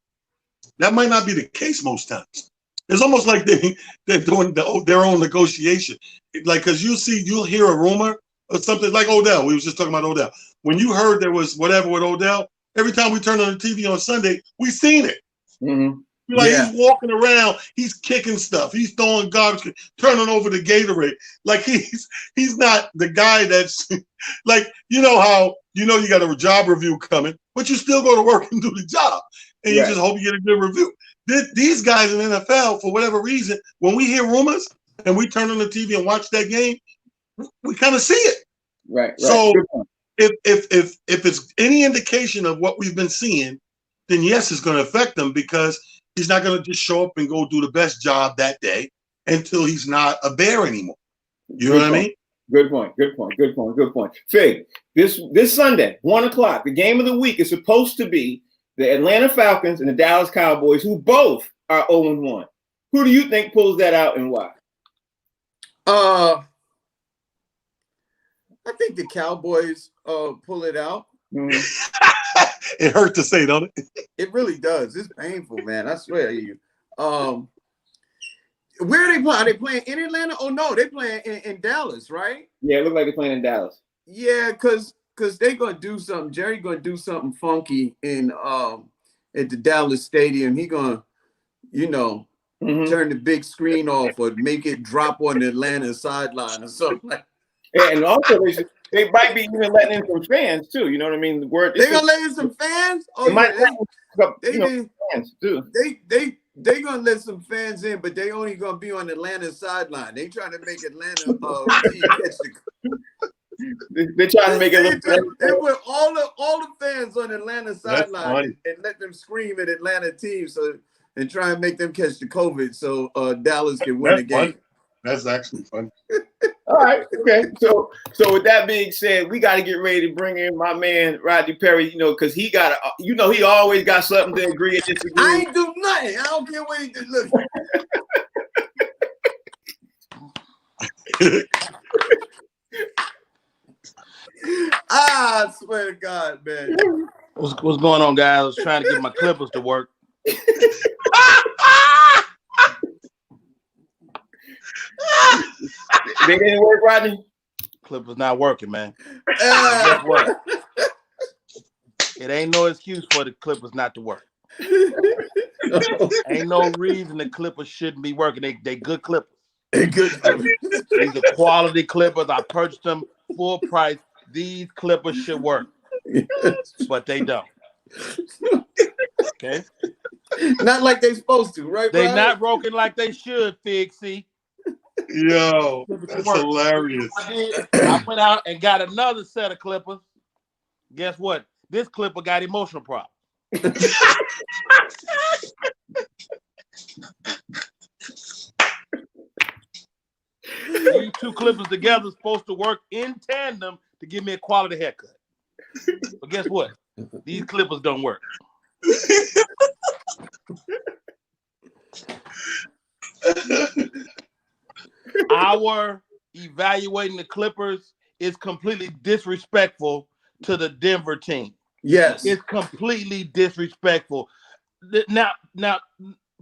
that might not be the case most times. It's almost like they're doing their own negotiation. Like, because you'll hear a rumor or something like Odell. We was just talking about Odell. When you heard there was whatever with Odell, every time we turn on the TV on Sunday, we seen it. Mm-hmm. He's walking around, he's kicking stuff, he's throwing garbage, turning over the Gatorade. Like he's not the guy that's like, how you got a job review coming, but you still go to work and do the job, and you just hope you get a good review. These guys in the NFL, for whatever reason, when we hear rumors and we turn on the TV and watch that game, we kind of see it. Right. So if it's any indication of what we've been seeing, then yes, it's going to affect them, because he's not going to just show up and go do the best job that day until he's not a Bear anymore. You know what I mean? Good point. Fig, this Sunday, 1:00, the game of the week is supposed to be the Atlanta Falcons and the Dallas Cowboys, who both are 0-1. Who do you think pulls that out and why? I think the Cowboys pull it out. Mm. It hurt to say, don't it? It really does. It's painful, man. I swear to you. Where are they playing? Are they playing in Atlanta? Oh no, they're playing in Dallas, right? Yeah, it looks like they're playing in Dallas. Yeah, because they're gonna do something. Jerry gonna do something funky in at the Dallas Stadium. He gonna, turn the big screen off or make it drop on the Atlanta sideline or something like. Yeah, and also they might be even letting in some fans too. You know what I mean? They're gonna let in some fans. Oh, fans too. They gonna let some fans in, but they only gonna be on Atlanta sideline. They trying to make Atlanta catch the. They're trying to make it look. They put all the fans on Atlanta sideline and let them scream at Atlanta teams and try and make them catch the COVID so Dallas can win the game. That's actually fun. All right. Okay. So with that being said, we got to get ready to bring in my man Rodney Perry. Because he got he always got something to agree and disagree. I ain't do nothing. I don't care what he did. Look. swear to God, man. What's going on, guys? I was trying to get my Clippers to work. They didn't work, Rodney. Clippers not working, man. Guess what? It ain't no excuse for the Clippers not to work. Ain't no reason the Clippers shouldn't be working. They good Clippers. Good. These are quality Clippers. I purchased them full price. These Clippers should work, but they don't. Okay, Not like they supposed to, right? they Brian? not working like they should. Fig C. Yo, that's hilarious. I went out and got another set of Clippers. Guess what? This Clipper got emotional problems. These two Clippers together are supposed to work in tandem to give me a quality haircut. But guess what? These Clippers don't work. Our evaluating the Clippers is completely disrespectful to the Denver team. Yes. It's completely disrespectful. Now,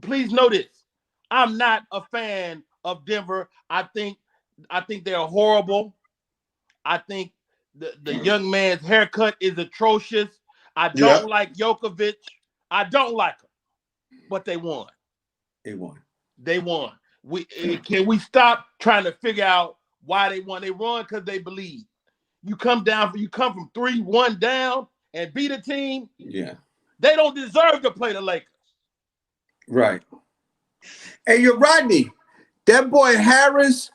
please know this. I'm not a fan of Denver. I think they're horrible. I think the young man's haircut is atrocious. I don't like Djokovic. I don't like him. But they won. They won. They won. Can we stop trying to figure out why they won? They won because they believe. You come from 3-1 down and beat a team. Yeah. They don't deserve to play the Lakers. Right. Hey, you're Rodney. That boy Harris,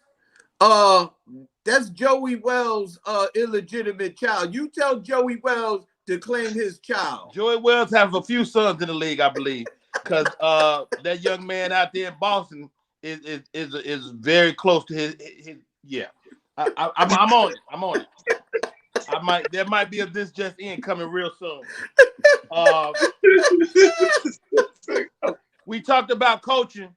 that's Joey Wells' illegitimate child. You tell Joey Wells to claim his child. Joey Wells has a few sons in the league, I believe, because that young man out there in Boston is very close to his yeah. I'm on it. I'm on it. There might be a This Just In coming real soon. We talked about coaching,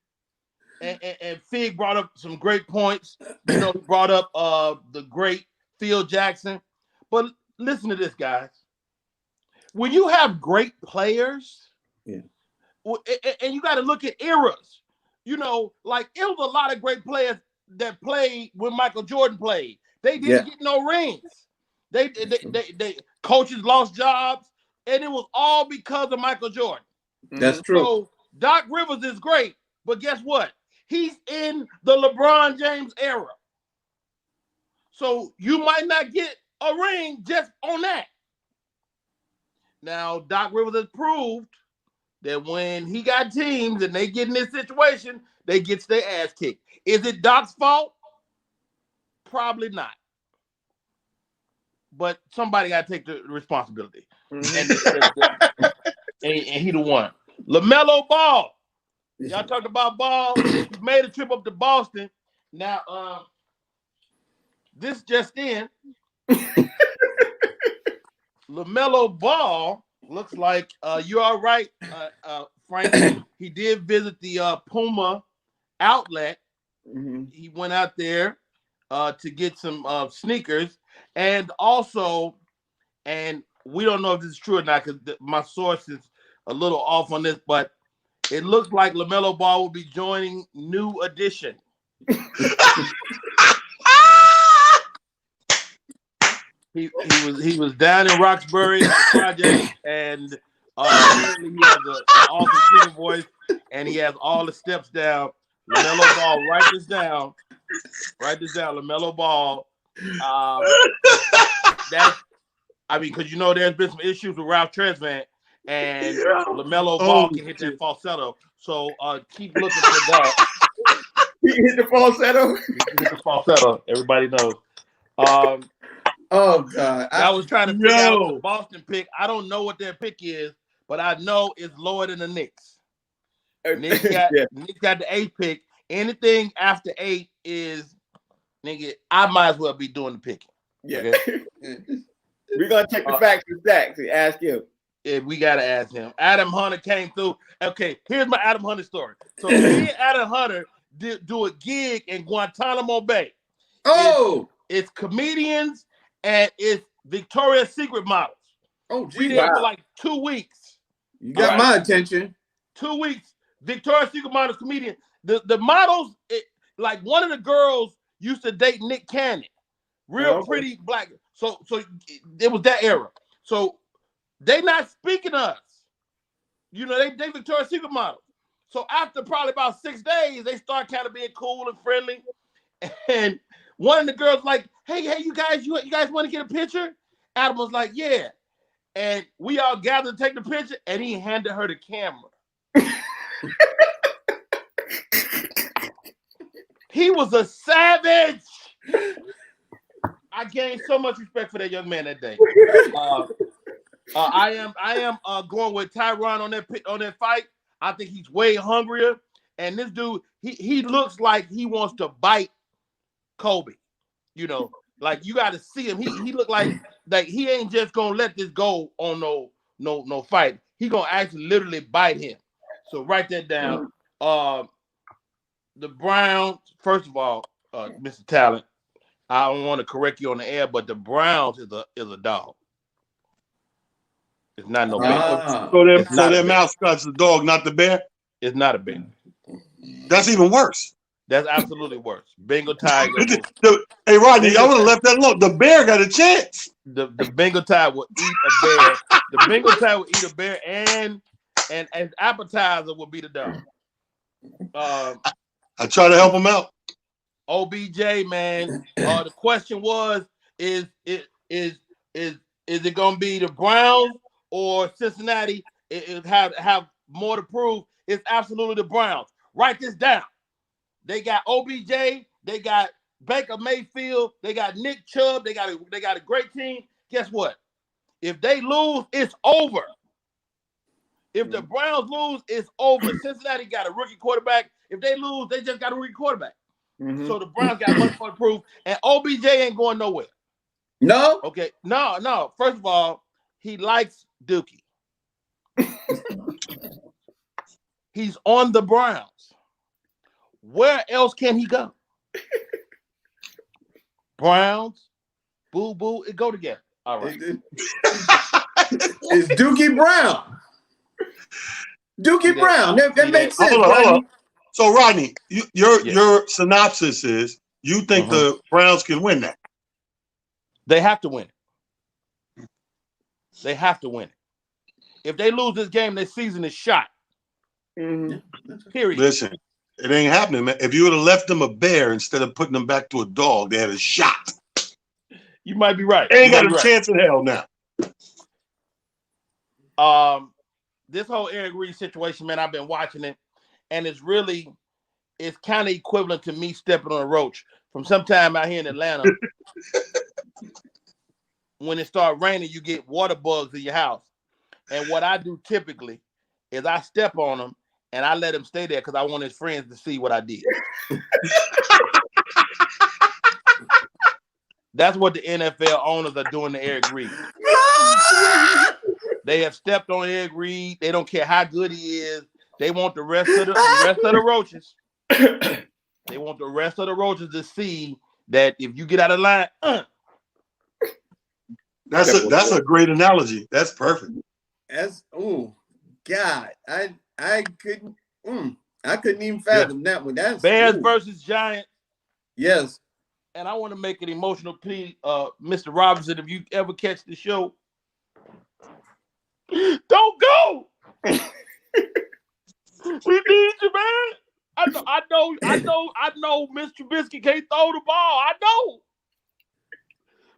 and Fig brought up some great points. You know, he brought up the great Phil Jackson. But listen to this, guys. When you have great players, and you got to look at eras. You know, like it was a lot of great players that played when Michael Jordan played. They didn't get no rings. They coaches lost jobs, and it was all because of Michael Jordan. That's true. So Doc Rivers is great, but guess what? He's in the LeBron James era. So you might not get a ring just on that. Now, Doc Rivers has proved that when he got teams and they get in this situation, they get their ass kicked. Is it Doc's fault? Probably not. But somebody got to take the responsibility. And he the one. LaMelo Ball. Y'all talked about Ball. He made a trip up to Boston. Now, this just in. LaMelo Ball looks like you're all right, Frank. He did visit the Puma outlet. He went out there to get some sneakers, and also, and we don't know if this is true or not because my source is a little off on this, but it looks like LaMelo Ball will be joining New Edition. He was down in Roxbury project, and he has an awesome singing voice, and he has all the steps down. LaMelo Ball, write this down. LaMelo Ball. Because you know there's been some issues with Ralph Tresvant, and LaMelo Ball can hit that falsetto. So keep looking for that. He hit the falsetto. Everybody knows. Oh God! I was trying to figure out the Boston pick. I don't know what their pick is, but I know it's lower than the Knicks. Knicks got the 8th pick. Anything after 8 is, nigga, I might as well be doing the picking. Yeah. Okay? We're gonna check the facts and stats and ask him. Yeah, we gotta ask him. Adam Hunter came through. Okay, here's my Adam Hunter story. So me and Adam Hunter do a gig in Guantanamo Bay. Oh, it's comedians and it's Victoria's Secret models. Oh, We geez. there for like 2 weeks. You got my attention. 2 weeks. Victoria's Secret models comedian. The models, like one of the girls used to date Nick Cannon. Real pretty black. So it was that era. So they not speaking to us. You know, they Victoria's Secret models. So after probably about 6 days, they start kind of being cool and friendly. And one of the girls like, hey, you guys want to get a picture? Adam was like, yeah. And we all gathered to take the picture, and he handed her the camera. He was a savage. I gained so much respect for that young man that day. I am going with Tyron on that fight. I think he's way hungrier, and this dude he looks like he wants to bite Kobe. You know, like you got to see him. He look like he ain't just gonna let this go on no fight. He gonna actually literally bite him. So write that down. The Browns, first of all, Mr. Talent, I don't want to correct you on the air, but the Browns is a dog. It's not no bear. So their mascot's the dog, not the bear? It's not a bear. That's even worse. That's absolutely worse. Bengal Tiger. Hey, Rodney, I would have left that alone. The bear got a chance. The Bengal Tiger will eat a bear. The Bengal Tiger will eat a bear, and appetizer will be the dog. I try to help him out. OBJ, man. The question was, is it gonna be the Browns or Cincinnati? It have more to prove. It's absolutely the Browns. Write this down. They got OBJ, they got Baker Mayfield, they got Nick Chubb, they got a great team. Guess what? If they lose, it's over. If the Browns lose, it's over. Cincinnati got a rookie quarterback. If they lose, they just got a rookie quarterback. Mm-hmm. So the Browns got much more to prove, and OBJ ain't going nowhere. No? Okay. No. First of all, he likes Dookie. He's on the Browns. Where else can he go? Browns, boo, it go together. All right. It's Dookie Brown. Dookie Brown. That makes sense. Hold on. So, Rodney, your synopsis is you think the Browns can win that? They have to win it. They have to win it. If they lose this game, their season is shot. Period. Listen, it ain't happening, man. If you would have left them a bear instead of putting them back to a dog, they had a shot. You might be right. They ain't got a chance in hell now. This whole Eric Reid situation, man, I've been watching it, and it's kind of equivalent to me stepping on a roach from sometime out here in Atlanta. When it starts raining, you get water bugs in your house. And what I do typically is I step on them and I let him stay there because I want his friends to see what I did. That's what the NFL owners are doing to Eric Reid. They have stepped on Eric Reid. They don't care how good he is. They want the rest of the roaches. They want the rest of the roaches to see that if you get out of line, that's a great analogy. That's perfect. God, I couldn't even fathom that one. That's Bears versus Giants. Yes. And I want to make an emotional plea, Mr. Robinson, if you ever catch the show, don't go. We need you, man. I know Mr. Trubisky can't throw the ball. I know.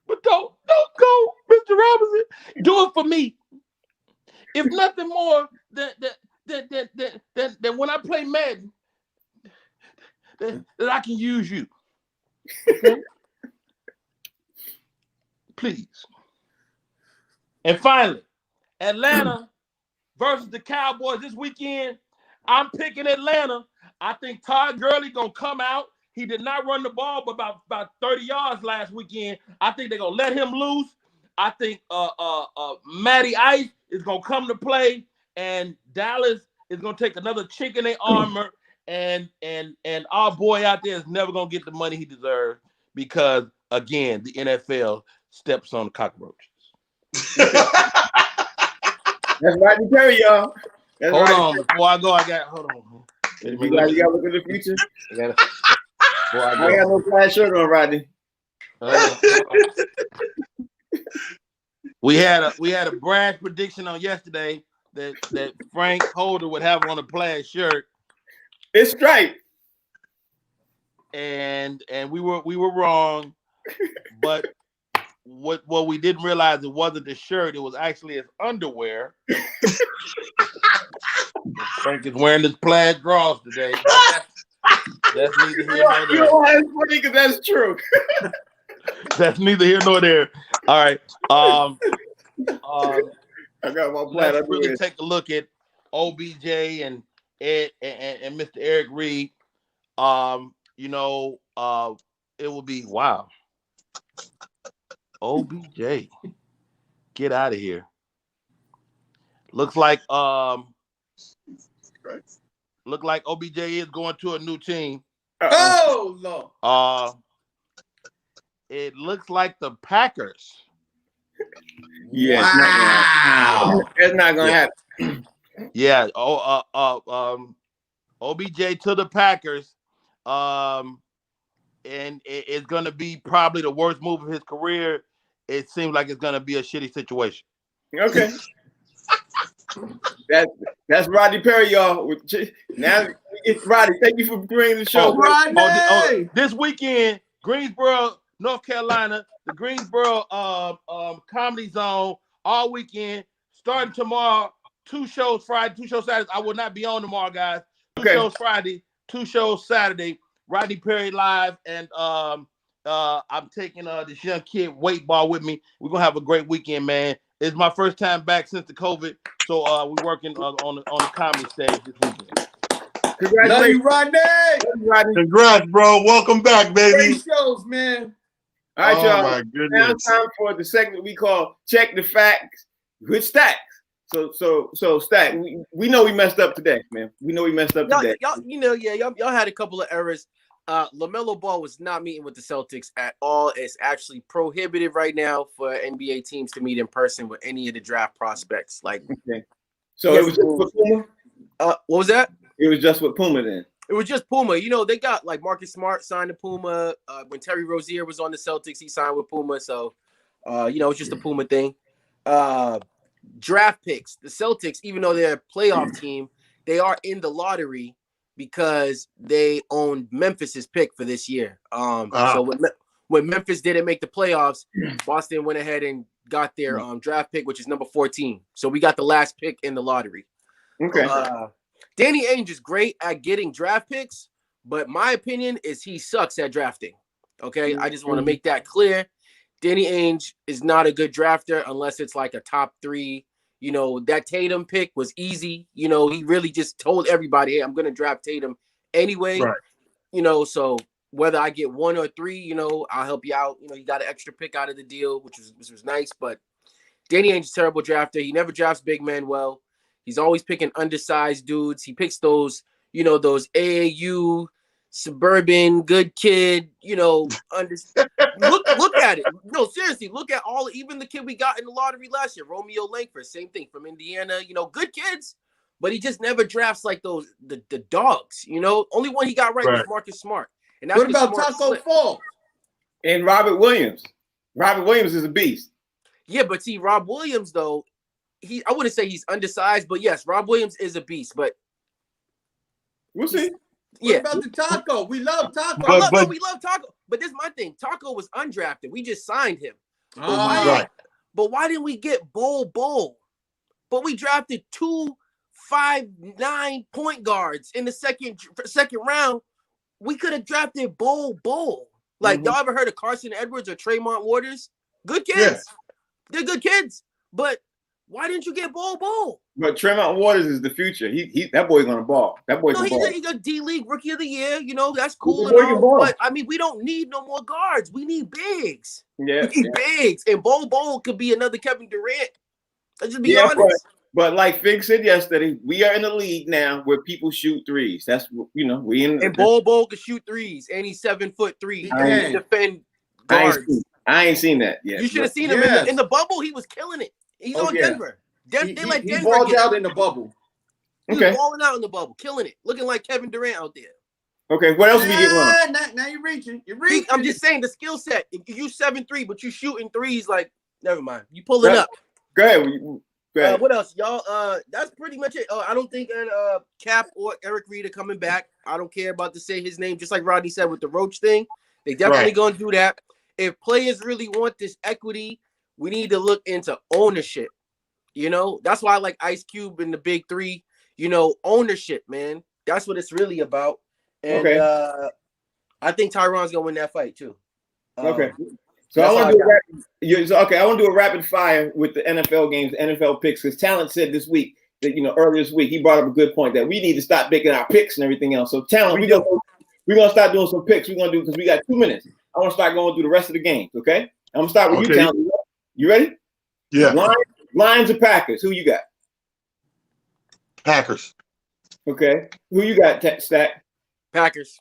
But don't go, Mr. Robinson. Do it for me. If nothing more than when I play Madden, that I can use you. Okay? Please. And finally, Atlanta versus the Cowboys this weekend. I'm picking Atlanta. I think Todd Gurley gonna come out. He did not run the ball but about 30 yards last weekend. I think they're gonna let him loose. I think Matty Ice is gonna come to play, and Dallas is gonna take another chink in their armor, and our boy out there is never gonna get the money he deserves because again, the NFL steps on the cockroaches. That's Rodney Perry, y'all. That's Hold Rodney on, Perry. before I go, hold on. You got to look at the future. Before I I ain't got no plaid shirt on, Rodney. We had a brash prediction on yesterday that Frank Holder would have on a plaid shirt, It's striped. and we were wrong, but what we didn't realize, it wasn't the shirt, it was actually his underwear. Frank is wearing his plaid drawers today. That's neither here nor You there. know why it's funny? Because that's true. That's neither here nor there. All right. I got my plaid Let's really underwear. take a look at OBJ and Ed and Mr. Eric Reed. It will be wow. OBJ, get out of here. Looks like OBJ is going to a new team. Oh Lord. It looks like the Packers. Yeah, Wow. it's not gonna happen. Yeah. OBJ to the Packers. And it's gonna be probably the worst move of his career. It seems like it's gonna be a shitty situation. Okay. That's Rodney Perry, y'all. Now it's Rodney. Thank you for bringing the show. Rodney. This weekend, Greensboro, North Carolina, the Greensboro Comedy Zone, all weekend, starting tomorrow. 2 shows Friday, 2 shows Saturday. I will not be on tomorrow, guys. 2 shows Friday, 2 shows Saturday. Rodney Perry live, and I'm taking this young kid weight ball with me. We're gonna have a great weekend, man. It's my first time back since the COVID, so we're working on the comedy stage this weekend. Congratulations, Love you, Rodney. Rodney. Congrats, bro. Welcome back, baby. Great shows, man. All right, Oh y'all. my Now goodness. it's time for the segment we call Check the Facts with Stacks. So Stack, we know we messed up today, man. We know we messed up today. Y'all had a couple of errors. LaMelo Ball was not meeting with the Celtics at all. It's actually prohibited right now for NBA teams to meet in person with any of the draft prospects. Like, Okay. So Yes, it was just with Puma? what was that? It was just with Puma then. It was just Puma. They got like Marcus Smart signed to Puma. When Terry Rozier was on the Celtics, he signed with Puma. So, it's just a Puma thing. Draft picks. The Celtics, even though they're a playoff team, they are in the lottery because they own Memphis's pick for this year. So when Memphis didn't make the playoffs, Boston went ahead and got their draft pick, which is number 14. So we got the last pick in the lottery. Okay. Danny Ainge is great at getting draft picks, but my opinion is he sucks at drafting. Okay, I just want to make that clear. Danny Ainge is not a good drafter unless it's like a top 3. That Tatum pick was easy. He really just told everybody, hey, I'm going to draft Tatum anyway. Right. So whether I get 1 or 3, I'll help you out. He got an extra pick out of the deal, which was nice. But Danny Ainge is a terrible drafter. He never drafts big men well. He's always picking undersized dudes. He picks those those AAU suburban good kid, look at it. No, seriously, look at even the kid we got in the lottery last year, Romeo Langford, same thing from Indiana, good kids, but he just never drafts like those the dogs, Only one he got right was Marcus Smart. And that's What about Taco Fall? And Robert Williams. Robert Williams is a beast. Yeah, but see, Rob Williams though, I wouldn't say he's undersized, but yes, Rob Williams is a beast, but we'll see. Yeah. What about the Taco? We love Taco. We love Taco. But this is my thing. Taco was undrafted. We just signed him. Right. But why didn't we get Bol? But we drafted 2 5'9" point guards in the second round. We could have drafted Bol. Like, y'all ever heard of Carson Edwards or Tremont Waters? Good kids. Yeah. They're good kids. But why didn't you get Bol? But Tremont Waters is the future. He that boy's gonna ball. That boy's gonna ball. He's a D-League Rookie of the Year. That's cool. The boy can ball. But, we don't need no more guards. We need bigs. Yeah. We need bigs. And Bol could be another Kevin Durant. Let's just be honest. But like Fig said yesterday, we are in a league now where people shoot threes. That's we in. And Bol can shoot threes, and he's 7'3". He can defend guards. I ain't seen that yet. You should have seen him in the bubble. He was killing it. He's on Denver. They let he Denver balled get out him. in the bubble. He was balling out in the bubble, killing it, looking like Kevin Durant out there. Okay, what else we get wrong? Now you're reaching. I'm just saying the skill set. If you 7'3", but you shooting threes, like never mind. You pulling up. Go ahead. Go ahead. What else, y'all? That's pretty much it. I don't think Cap or Eric Reed are coming back. I don't care about to say his name. Just like Rodney said with the Roach thing, they definitely gonna do that. If players really want this equity, we need to look into ownership. You know, that's why I like Ice Cube and the Big Three. You know, ownership, man. That's what it's really about. And I think Tyron's gonna win that fight too. Okay. So I want to do a rapid fire with the NFL games, NFL picks, because Talent said this week that earlier this week he brought up a good point that we need to stop making our picks and everything else. So Talent, we're gonna start doing some picks. We're gonna do because we got 2 minutes. I want to start going through the rest of the games. Okay, I'm gonna start with you, Talent. You ready? Yeah. Lions or Packers? Who you got? Packers. Okay. Who you got, Stack? Packers.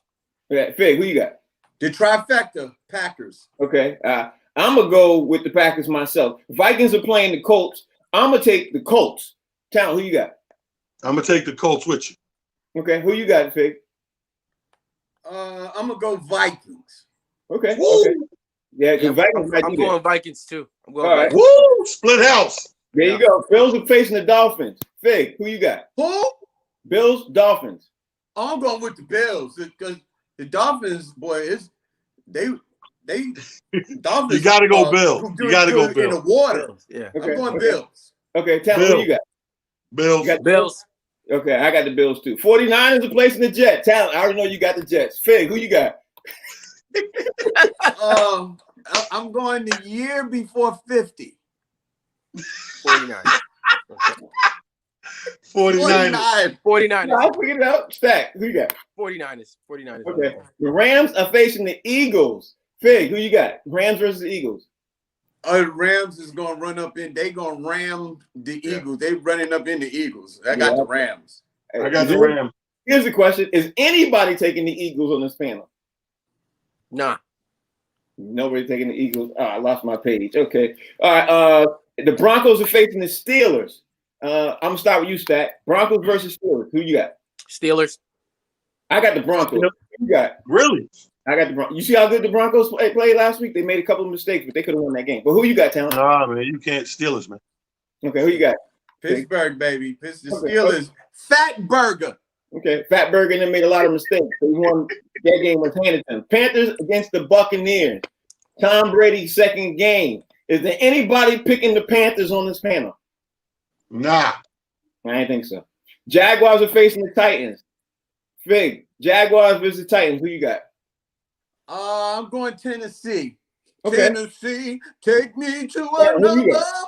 Okay. Fig, who you got? The trifecta, Packers. Okay. I'm gonna go with the Packers myself. Vikings are playing the Colts. I'm gonna take the Colts. Talent, who you got? I'm gonna take the Colts with you. Okay. Who you got, Fig? I'm gonna go Vikings. Okay. Okay. Yeah, because Vikings I'm going Vikings too. I'm going All right. Vikings. Woo! Split house. There you go. Bills are facing the Dolphins. Fig, who you got? Who? Bills, Dolphins. I'm going with the Bills because the Dolphins, boy, Dolphins. You gotta go Bills. You gotta go Bills. In the water. Yeah. Okay. I'm going Bills. Okay, Talent, who you got? Bills. You got Bills. Okay, I got the Bills too. 49ers are placing the Jets. Talent, I already know you got the Jets. Fig, who you got? I'm going the year before 50. 49. 49ers. 49ers. I figured it out. Stack, who you got? 49ers. 49ers. Okay. The Rams are facing the Eagles. Fig, who you got? Rams versus the Eagles. The Rams is going to run up in. They going to ram the Eagles. They running up in the Eagles. I got the Rams. I got the Rams. Here's the question. Is anybody taking the Eagles on this panel? Nah. Nobody taking the Eagles. Oh, I lost my page. Okay. All right. The Broncos are facing the Steelers. I'm going to start with you, Stack. Broncos versus Steelers. Who you got? Steelers. I got the Broncos. Who you got? Really? I got the Broncos. You see how good the Broncos played last week? They made a couple of mistakes, but they could have won that game. But who you got, Talent? Nah, man, you can't steal us, man. Okay, who you got? Pittsburgh, baby. The Steelers. Fat Burger. Okay, Fat Burger and them made a lot of mistakes. They won that game was handed to them. Panthers against the Buccaneers. Tom Brady's second game. Is there anybody picking the Panthers on this panel? Nah. I didn't think so. Jaguars are facing the Titans. Fig, Jaguars versus Titans. Who you got? I'm going Tennessee. Okay. Tennessee, take me to another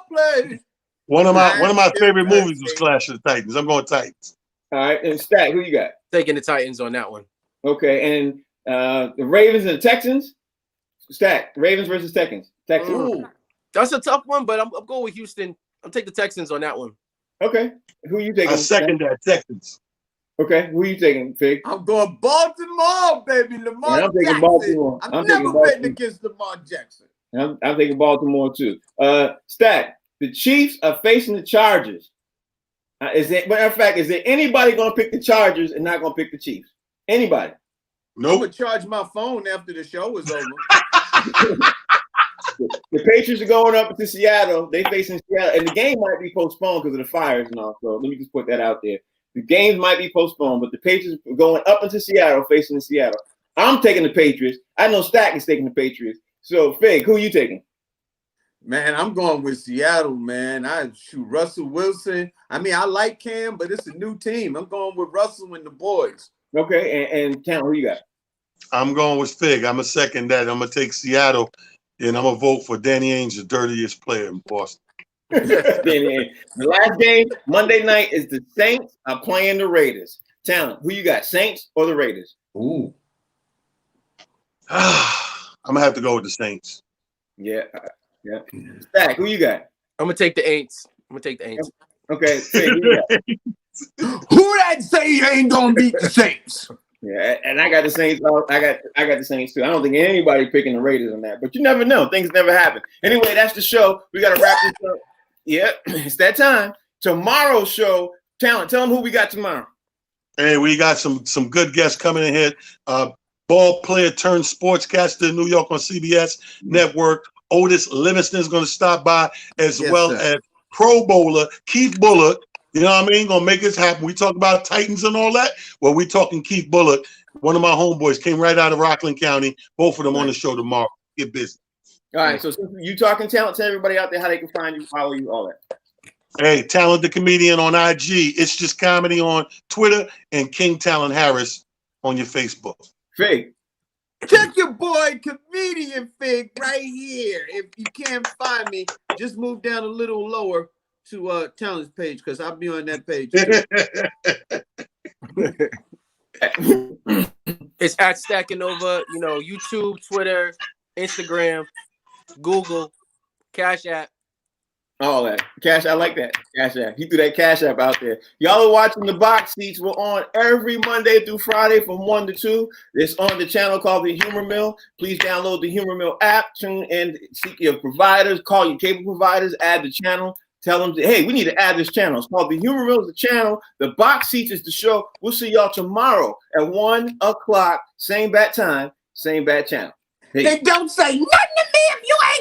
place. One of my favorite movies was Clash of the Titans. I'm going Titans. All right, and Stack, who you got? Taking the Titans on that one. Okay, and the Ravens and the Texans. Stack, Ravens versus Texans. Ooh, that's a tough one, but I'm going with Houston. I'll take the Texans on that one. Okay, who you taking? I second that, Texans. Okay, who you taking, Fig? I'm going Baltimore, baby. Lamar I'm taking Jackson. Baltimore. I'm never betting against Lamar Jackson. I'm taking Baltimore too. Stack, the Chiefs are facing the Chargers. Matter of fact, is there anybody going to pick the Chargers and not going to pick the Chiefs? Anybody? I'm Nope. going to charge my phone after the show is over. The Patriots are going up to Seattle. They facing Seattle, and the game might be postponed because of the fires and all. So let me just put that out there. The games might be postponed, but the Patriots are going up into Seattle, facing Seattle. I'm taking the Patriots. I know Stack is taking the Patriots. So, Fig, who are you taking? Man, I'm going with Seattle, man. I shoot Russell Wilson. I mean, I like Cam, but it's a new team. I'm going with Russell and the boys. Okay, and Talent, who you got? I'm going with Fig. I'm going to second that. I'm going to take Seattle, and I'm going to vote for Danny Ainge, the dirtiest player in Boston. The last game, Monday night, is the Saints are playing the Raiders. Talent, who you got, Saints or the Raiders? Ooh. I'm going to have to go with the Saints. Yeah. Stack, who you got? I'm gonna take the Aints. Aints. Okay. Fig, who you got? Who that say ain't gonna beat the Saints? Yeah, and I got the Saints. I got the Saints too. I don't think anybody picking the Raiders on that, but you never know. Things never happen. Anyway, that's the show. We got to wrap this up. Yeah, it's that time. Tomorrow's show, Talent. Tell them who we got tomorrow. Hey, we got some good guests coming in here. Ball player turned sportscaster in New York on CBS Network. Otis Livingston is going to stop by, as well as Pro Bowler Keith Bullock. You know what I mean? Gonna make this happen. We talk about Titans and all that. Well, we talking Keith Bullock. One of my homeboys came right out of Rockland County. Both of them on the show tomorrow. Get busy. All right. So you talking Talent, tell everybody out there how they can find you, follow you, all that. Hey, Talent the Comedian on IG. It's Just Comedy on Twitter, and King Talent Harris on your Facebook. Fig. Check your boy Comedian Fig right here. If you can't find me, just move down a little lower to Talent's page, because I'll be on that page too. It's at Stacking Over, YouTube, Twitter, Instagram, Google, Cash App. All that. Cash, I like that. Cash App. He threw that Cash App out there. Y'all are watching The Box Seats. We're on every Monday through Friday from 1 to 2. It's on the channel called The Humor Mill. Please download the Humor Mill app. Tune in, seek your providers, call your cable providers, add the channel. Tell them, hey, we need to add this channel. It's called The Humor Mill is the channel. The Box Seats is the show. We'll see y'all tomorrow at 1 o'clock. Same bat time, same bat channel. Peace. They don't say nothing to me if you ain't